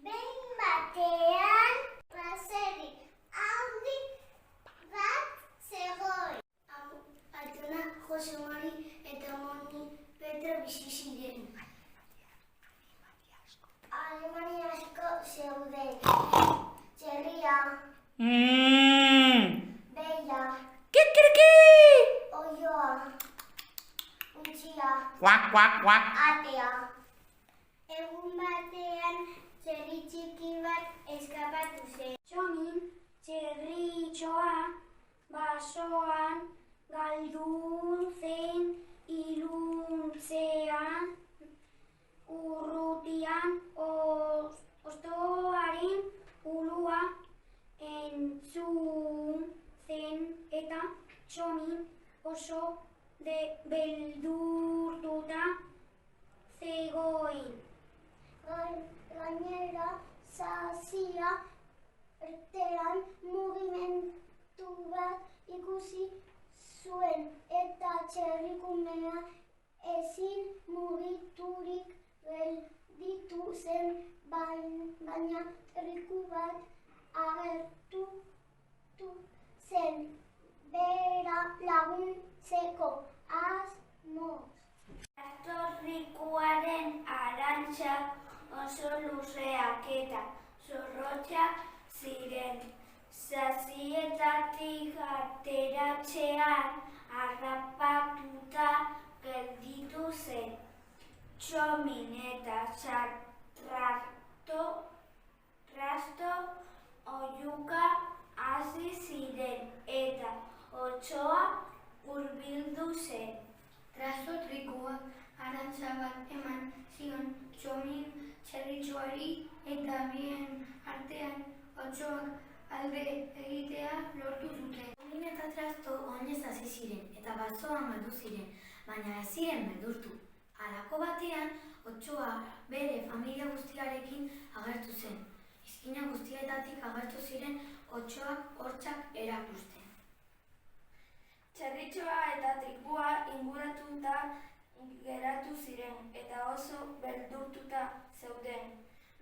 Behin batean baserri handi bat zegoen. Aitona Jose Mari eta Moni Petra bizi ziren. Animali asko zeuden. Txerria, beia, oioa, untxia, atea. Egun batean txerri txiki bat eskapatu zen. Txomin, txerritxoa, basoan, galdu zen, iluntzean, urrutian, hostoaren ulua entzun zen eta Txomin oso beldurtuta zegoen. Gainera, sazia ertean mugimendu bat ikusi zuen eta txerrikumea ezin mugiturik gelditu zen, baina txerriku bat agertu zen bera laguntzeko asmoz. Txerrikuaren arantxak oso luzeak eta zorrotzak ziren. Sazietatik ateratzean harrapatuta gelditu zen. Txomin eta trasto oihuka hasi ziren eta otsoa hurbildu zen. Trasto trikuak arantza bat eman zion Txomin txerritxoari eta bien artean otsoak alde egitea lortu zuten. Txomin eta Trasto oinez hasi ziren eta basoan galdu ziren, baina ez ziren beldurtu. Halako batean, otsoa bere familia guztiarekin agertu zen. Izkina guztietatik agertu ziren otsoak hortzak erakusten. Txerritxoa eta trikua inguratuta geratu ziren eta oso beldurtuta zeuden.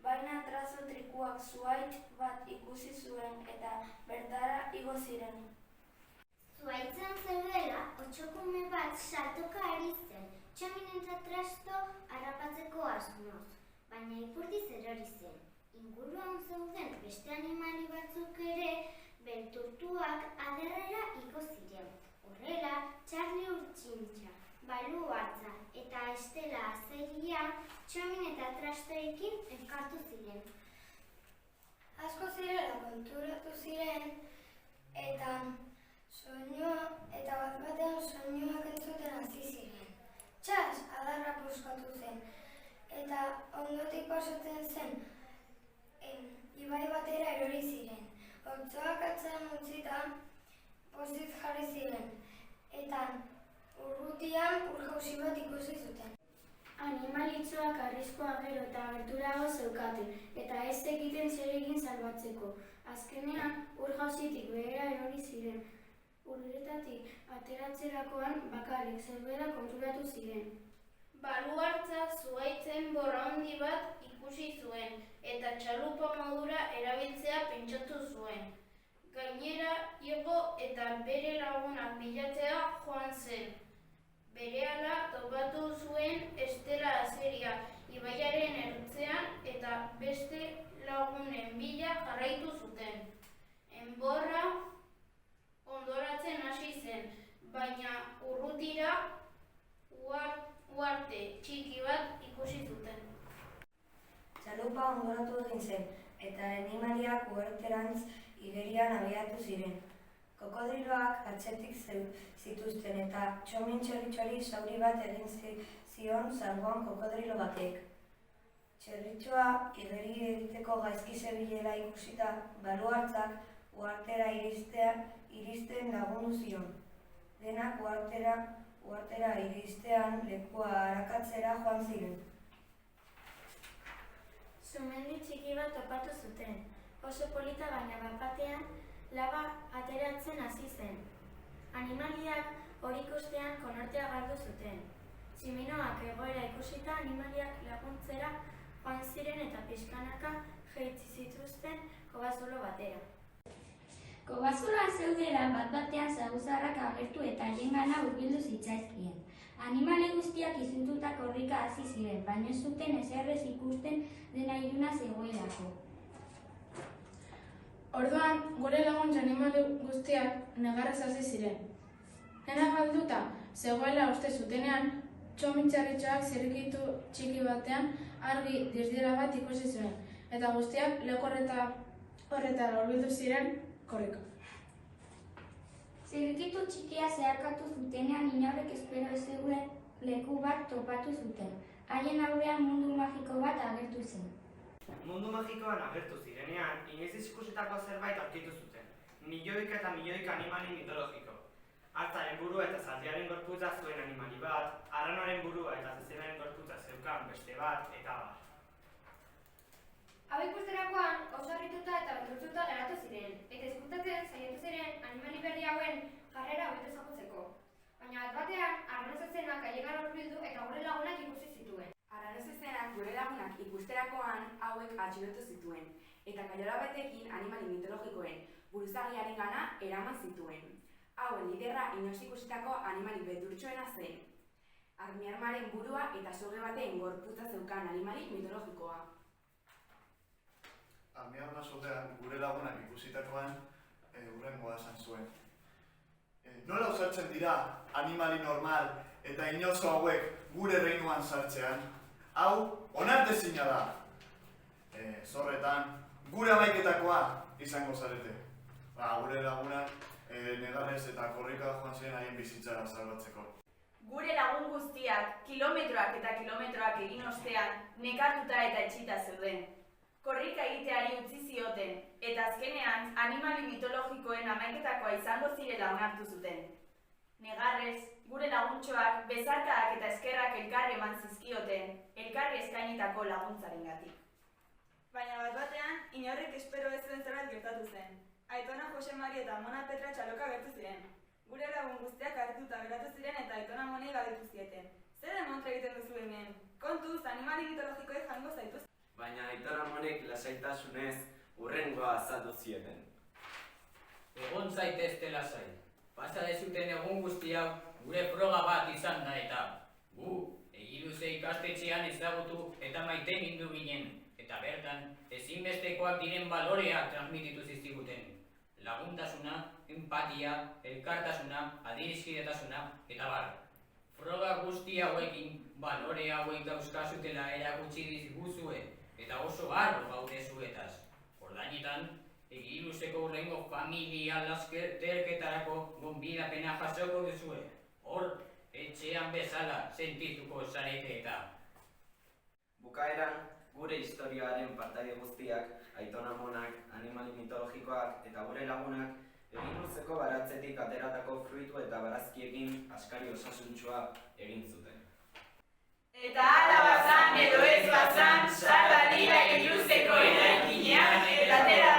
Baina Trasto trikuak zuhaitz bat ikusi zuen eta bertara igo ziren. Zuhaitzen zeudela, otsokume bat saltoka ari zen, Txomin eta Trasto harrapatzeko asmoz, baina ipurdiz erori zen. Inguruan zeuden beste animali batzuk ere beldurtuak aderrera igo ziren. Horrela, Txarli Urtsintxa, Baluartza eta Estela Azeria Txomin eta Trastoekin elkartu ziren. Asko zirela konturatu ziren eta bat-batean soinuak entzuten hasi ziren. Txas, adarra puskatu zen eta ondotik pasatzen zen ibai batera erori ziren. Otsoak atzean utzita pozik jarri ziren eta urrutian ur-jauzi bat ikusi zuten. Animalitxoak arriskua gero eta gerturago zeukaten eta ez zekiten zer egin salbatzeko. Azkenean ur-jauzitik behera erori ziren. Urretatik ateratzerakoan bakarrik zerbera konturatu ziren. Baluartza zuhaitzen borra handi bat ikusi zuen eta txalupa modura erabiltzea pentsatu zuen. Gainera, igo eta bere lagunak bilatzea joan zen. Berehala topatu zuen Estela Azeria ibaiaren ertzean eta beste lagunen bila jarraitu zuten. Enborra ondoratzen hasi zen, baina urrutira uharte txiki bat ikusi zuten. Txalupa ondoratu egin zen, eta animaliak uharterantz igerian abiatu ziren. Kokodriloak atzetik zituzten eta Txomin txerritxoari zauri bat egin zion zangoan kokodrilo batek. Txerritxoa igeri egiteko gaizki zebilela ikusita Baluartzak uhartera iristen lagundu zion. Denak uhartera iristean lekua arakatzera joan ziren. Sumendi txiki bat topatu zuten. Oso polita baina bat-batean laba ateratzen hasi zen. Animaliak hori ikustean konortea galdu zuten. Tximinoak egoera ikusita animaliak laguntzera joan ziren eta pixkanaka jaitsi zituzten kobazulo batera. Kobazuloan zeudela bat-batean saguzarrak agertu eta haiengana hurbildu zitzaizkien. Animale guztiak izututa korrika hasi ziren, baina ez zuten ezerrez ikusten dena iluna zegoelako. Orduan, gure laguntza animale guztiak negarrez hasi ziren. Dena galduta zegoela uste zutenean, txomitxarritxoak zirrikitu txiki batean argi dirdira bat ikusi zuen, eta guztiak leku horretara hurbildu ziren korrika. Zirrikitu txikia zeharkatu zutenean inorrek espero ez zegoen leku bat topatu zuten. Haien aurrean mundu magiko bat agertu zen. Mundu magikoan agertu zirenean, inoiz ikusitako zerbait aurkitu zuten. Milioika eta milioika animali mitologiko. Hartzaren burua eta zaldiaren gorputza zuen animali bat, arranoaren burua eta zezenaren gorputza zeukan beste bat, eta bar. Hau ikusterakoan oso harrituta eta beldurtuta geratu ziren, eta ezkutatzen saiatu ziren animali berri hauen jarrera hobeto ezagutzeko. Baina bat-batean, arrano zezenak haiengana hurbildu eta gure lagunak ikusi zituen. Arrano zezenak gure lagunak ikusterakoan hauek atxilotu zituen, eta kaiola batekin animali mitologikoen buruzagiarengana eraman zituen. Hauen liderra inoiz ikusitako animali beldurtsuena zen. Armiarmaren burua eta soge baten gorputza zeukan animali mitologikoa. Armiarma sogean gure lagunak ikusitakoan hurrengoa esan zuen. Nola usaltzen dira animali normal eta inozo hauek gure reinuan sartzean? Hau, onartezina da. Zorretan, gure amaiketakoa izango zarete. Gure lagunak negarrez eta korrika joan ziren haien bizitzara salbatzeko. Gure lagun guztiak, kilometroak eta kilometroak egin ostean, nekartuta eta etxita zeuden. Korrika egiteari utzi zioten, eta azkenean animali mitologikoen amaiketakoa izango zirela onartu zuten. Negarrez, gure laguntxoak bezarkadak eta eskerrak elkarri eman zizkioten, elkarri eskainitako laguntzarengatik. Baina bat-batean, inorrek espero ez zuen zerbait gertatu zen. Aitona Jose Mari eta Amona Petra txaloka gertu ziren. Gure lagun guztiak hartuta geratu ziren eta Aitona Amonei galdetu zieten. Zer demontra egiten duzu hemen? Kontuz, animali mitologikoek jango zaituz. Baina Aitor Amonek lasaitasunez hurrengoa azaldu zieten. Egon zaitezte lasai. Pasa dezuten egun guzti hau gure froga bat izan da eta gu egiluze ikastetxean ezagutu eta maite mindu ginen. Eta bertan ezinbestekoak diren baloreak transmititu zizkiguten. Laguntasuna, empatia, elkartasuna, adirizkidetasuna eta bar. Froga guzti hauekin balore hauek dauzkazutela erakutsi dizguzue eta oso harro gaude zuetaz. Ordainetan, egiluzeko hurrengo familia laskerterketarako gonbidapena jasoko duzue. Hor, etxean bezala sentituko zarete eta. Bukaeran, gure historioaren partaide guztiak, Aitona Amonak, animali mitologikoak eta gure lagunak egin luzeko baratzetik ateratako fruitu eta barazkiekin askari osasuntxua egin zuten. Eta hala bazan edo ez bazan, salba dira egiluzeko eraikinean eta atera